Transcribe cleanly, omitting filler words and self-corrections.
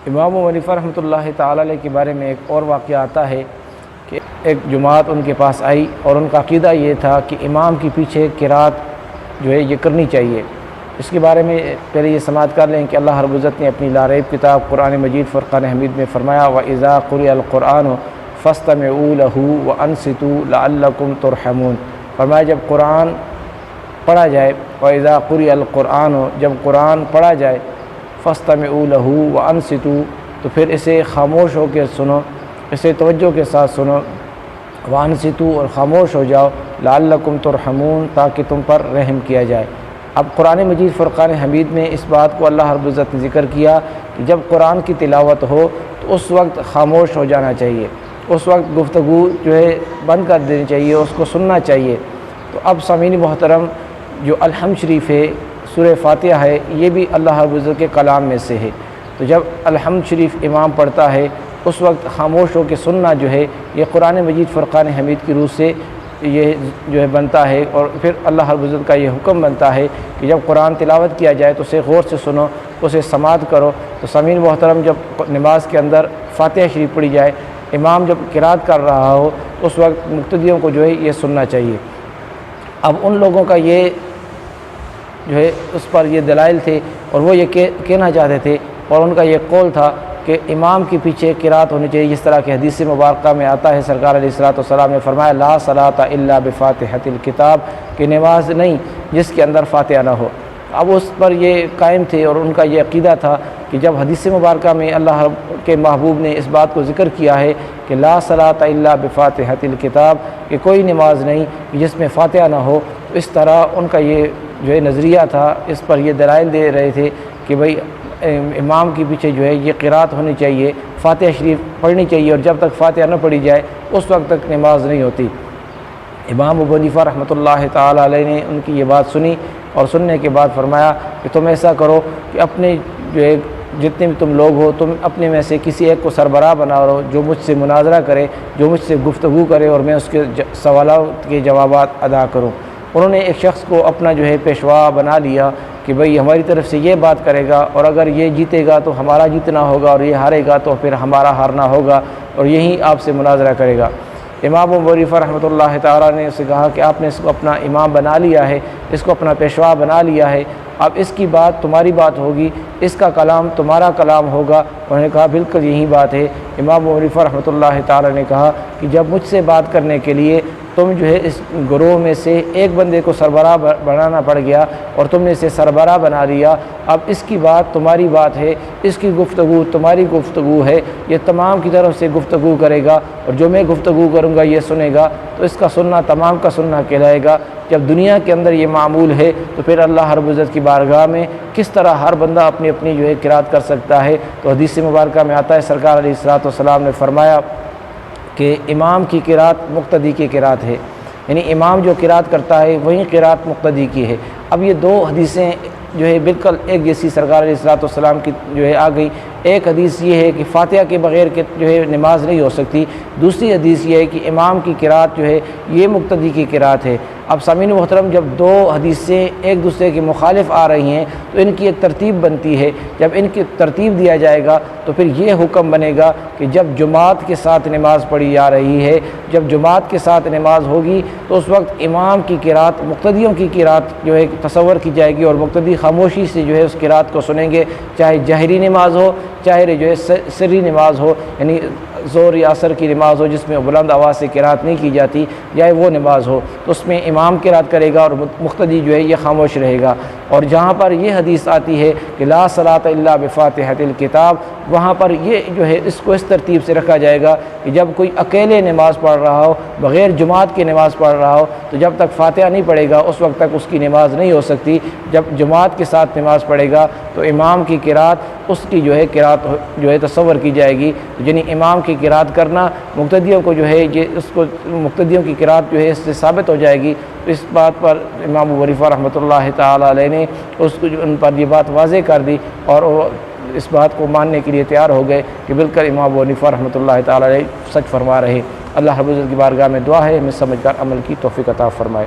امام ابو حنیفہ رحمۃ اللہ تعالیٰ علیہ کے بارے میں ایک اور واقعہ آتا ہے کہ ایک جماعت ان کے پاس آئی اور ان کا عقیدہ یہ تھا کہ امام کے پیچھے قرات جو ہے یہ کرنی چاہیے۔ اس کے بارے میں پہلے یہ سماعت کر لیں کہ اللہ رب العزت نے اپنی لاریب کتاب قرآن مجید فرقان حمید میں فرمایا وَإِذَا قُرِئَ الْقُرْآنُ فَاسْتَمِعُوا لَهُ وَأَنصِتُوا لَعَلَّكُمْ تُرْحَمُونَ۔ فرمایا جب قرآن پڑھا جائے، وَإِذَا قُرِئَ الْقُرْآنُ جب قرآن پڑھا جائے، فَاسْتَمِعُوا لَهُ وَأَنصِتُوا تو پھر اسے خاموش ہو کے سنو، اسے توجہ کے ساتھ سنو، وَأَنصِتُوا اور خاموش ہو جاؤ، لَعَلَّكُمْ تُرْحَمُونَ تاکہ تم پر رحم کیا جائے۔ اب قرآن مجید فرقان حمید میں اس بات کو اللہ رب العزت نے ذکر کیا کہ جب قرآن کی تلاوت ہو تو اس وقت خاموش ہو جانا چاہیے، اس وقت گفتگو جو ہے بند کر دینی چاہیے، اس کو سننا چاہیے۔ تو اب سامعین محترم، جو الحمد شریف ہے، سورہ فاتحہ ہے، یہ بھی اللہ رب العزت کے کلام میں سے ہے۔ تو جب الحمد شریف امام پڑھتا ہے اس وقت خاموش ہو کے سننا جو ہے یہ قرآن مجید فرقان حمید کی روح سے یہ جو ہے بنتا ہے، اور پھر اللہ رب العزت کا یہ حکم بنتا ہے کہ جب قرآن تلاوت کیا جائے تو اسے غور سے سنو، اسے سماعت کرو۔ تو سامعین محترم، جب نماز کے اندر فاتحہ شریف پڑھی جائے، امام جب قرات کر رہا ہو اس وقت مقتدیوں کو جو ہے یہ سننا چاہیے۔ اب ان لوگوں کا یہ جو ہے اس پر یہ دلائل تھے اور وہ یہ کہنا چاہتے تھے اور ان کا یہ قول تھا کہ امام کے پیچھے قرات ہونی چاہیے، جس طرح کہ حدیث مبارکہ میں آتا ہے سرکار علیہ الصلوۃ والسلام نے فرمایا لا صلاۃ الا بفاتحۃ الکتاب، کہ نماز نہیں جس کے اندر فاتحہ نہ ہو۔ اب اس پر یہ قائم تھے اور ان کا یہ عقیدہ تھا کہ جب حدیث مبارکہ میں اللہ کے محبوب نے اس بات کو ذکر کیا ہے کہ لا صلاۃ الا بفاتحۃ الکتاب، کہ کوئی نماز نہیں جس میں فاتحہ نہ ہو، تو اس طرح ان کا یہ جو ہے نظریہ تھا، اس پر یہ دلائل دے رہے تھے کہ بھئی امام کے پیچھے جو ہے یہ قرات ہونی چاہیے، فاتحہ شریف پڑھنی چاہیے، اور جب تک فاتحہ نہ پڑھی جائے اس وقت تک نماز نہیں ہوتی۔ امام ابو حنیفہ رحمۃ اللہ تعالیٰ علیہ نے ان کی یہ بات سنی اور سننے کے بعد فرمایا کہ تم ایسا کرو کہ اپنے جو ہے جتنے بھی تم لوگ ہو، تم اپنے میں سے کسی ایک کو سربراہ بنا رہو جو مجھ سے مناظرہ کرے، جو مجھ سے گفتگو کرے اور میں اس کے سوالات کے جوابات ادا کروں۔ انہوں نے ایک شخص کو اپنا جو ہے پیشوا بنا لیا کہ بھئی ہماری طرف سے یہ بات کرے گا، اور اگر یہ جیتے گا تو ہمارا جیتنا ہوگا، اور یہ ہارے گا تو پھر ہمارا ہارنا ہوگا، اور یہی آپ سے مناظرہ کرے گا۔ امام ابو حنیفہ رحمۃ اللہ تعالیٰ نے اسے کہا کہ آپ نے اس کو اپنا امام بنا لیا ہے، اس کو اپنا پیشوا بنا لیا ہے، اب اس کی بات تمہاری بات ہوگی، اس کا کلام تمہارا کلام ہوگا۔ انہوں نے کہا بالکل یہی بات ہے۔ امام ابو حنیفہ رحمۃ اللہ تعالیٰ نے کہا کہ جب مجھ سے بات کرنے کے لیے تم جو ہے اس گروہ میں سے ایک بندے کو سربراہ بنانا پڑ گیا اور تم نے اسے سربراہ بنا لیا، اب اس کی بات تمہاری بات ہے، اس کی گفتگو تمہاری گفتگو ہے، یہ تمام کی طرف سے گفتگو کرے گا، اور جو میں گفتگو کروں گا یہ سنے گا، تو اس کا سننا تمام کا سننا کہلائے گا۔ جب دنیا کے اندر یہ معمول ہے تو پھر اللہ رب العزت کی بارگاہ میں کس طرح ہر بندہ اپنی اپنی جو ہے قرات کر سکتا ہے؟ تو حدیث مبارکہ میں آتا ہے سرکار علیہ الصلوۃ والسلام نے فرمایا کہ امام کی قرات مقتدی کی قرات ہے، یعنی امام جو قرات کرتا ہے وہیں قرات مقتدی کی ہے۔ اب یہ دو حدیثیں جو ہے بالکل ایک جیسی سرکار علیہ الصلوۃ والسلام کی جو ہے آ گئی۔ ایک حدیث یہ ہے کہ فاتحہ کے بغیر جو ہے نماز نہیں ہو سکتی، دوسری حدیث یہ ہے کہ امام کی قرات جو ہے یہ مقتدی کی قرات ہے۔ اب سامعین محترم، جب دو حدیثیں ایک دوسرے کے مخالف آ رہی ہیں تو ان کی ایک ترتیب بنتی ہے، جب ان کی ترتیب دیا جائے گا تو پھر یہ حکم بنے گا کہ جب جماعت کے ساتھ نماز پڑھی جا رہی ہے، جب جماعت کے ساتھ نماز ہوگی تو اس وقت امام کی قرات مقتدیوں کی قرات جو ہے تصور کی جائے گی، اور مقتدی خاموشی سے جو ہے اس قرات کو سنیں گے، چاہے جہری نماز ہو چاہے جو ہے سری نماز ہو، یعنی ظہر یا عصر کی نماز ہو جس میں بلند آواز سے قرات نہیں کی جاتی، یا وہ نماز ہو تو اس میں امام قرات کرے گا اور مقتدی جو ہے یہ خاموش رہے گا۔ اور جہاں پر یہ حدیث آتی ہے کہ لا صلاۃ الا بفاتحۃ الکتاب، وہاں پر یہ جو ہے اس کو اس ترتیب سے رکھا جائے گا کہ جب کوئی اکیلے نماز پڑھ رہا ہو، بغیر جماعت کی نماز پڑھ رہا ہو، تو جب تک فاتحہ نہیں پڑھے گا اس وقت تک اس کی نماز نہیں ہو سکتی۔ جب جماعت کے ساتھ نماز پڑھے گا تو امام کی قرات اس کی جو ہے قرات جو ہے تصور کی جائے گی، یعنی امام کی قرات کرنا مقتدیوں کو جو ہے یہ اس کو مقتدیوں کی قرات جو ہے اس سے ثابت ہو جائے گی۔ اس بات پر امام ابو حنیفہ رحمۃ اللہ تعالیٰ علیہ نے اس کو ان پر یہ بات واضح کر دی، اور وہ اس بات کو ماننے کے لیے تیار ہو گئے کہ بالکل امام ابو حنیفہ رحمۃ اللہ تعالیٰ علیہ سچ فرما رہے۔ اللہ رب العزت کی بارگاہ میں دعا ہے ہمیں سمجھ کر عمل کی توفیق عطا فرمائے۔